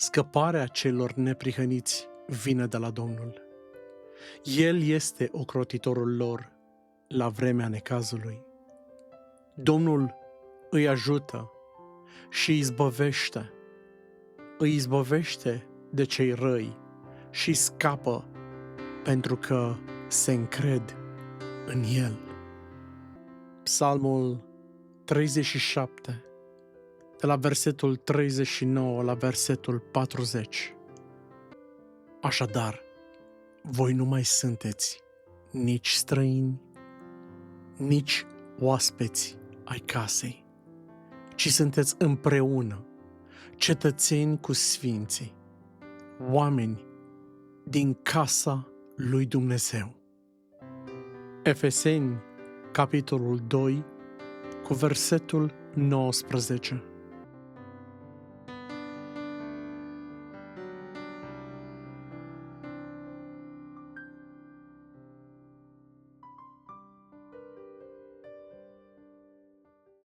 Scăparea celor neprihăniți vine de la Domnul. El este ocrotitorul lor la vremea necazului. Domnul îi ajută și îi izbăvește. Îi izbăvește de cei răi și scapă pentru că se încred în El. Psalmul 37, de la versetul 39 la versetul 40. Așadar, voi nu mai sunteți nici străini, nici oaspeți ai casei, ci sunteți împreună cetățeni cu sfinții, oameni din casa lui Dumnezeu. Efeseni, capitolul 2, cu versetul 19.